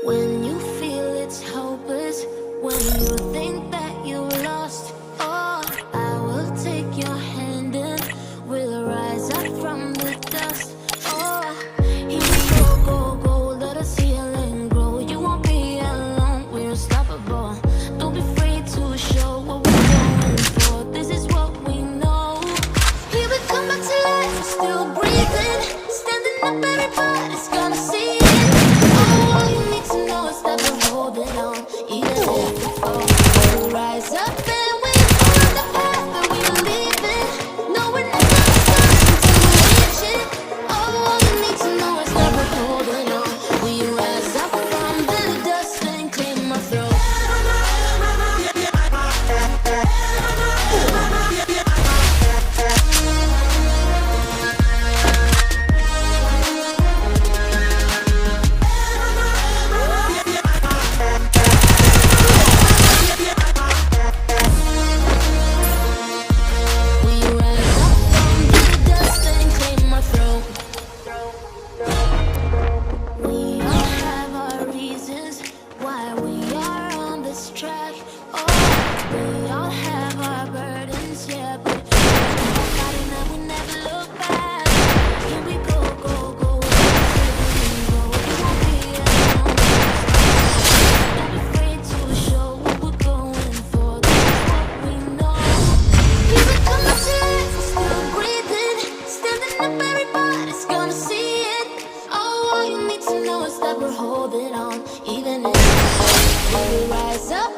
When you feel it's hopeless, when you think that you lost, oh, I will take your hand and we'll rise up from the dust. Oh, here we go, go, go, let us heal and grow. You won't be alone, we're unstoppable. Don't be afraid to show what we're going for. This is what we know. Here we come back to life, still breathing, standing up, everybody's gonna see it. Oh, all you need to know is that we're holding on, even if we fall. We'll rise up and we're on the path that we're leaving. No, we're not gonna stop until we reach it. Oh, all you need to know is that we're holding on. We rise up from the dust and clear my throat. We rise up from the dust and clear my throat. We all have our reasons why we are on this track. Oh, we all have our burdens, yeah, but we're fighting and we never look back. Here we go, go, go, go. You won't be alone. Don't be afraid to show what we're going for. This is what we know. Here we come back to life, we're still breathing, standing up, everybody's gonna see it. Oh, all you need to know is that we're holding on, even if we rise up.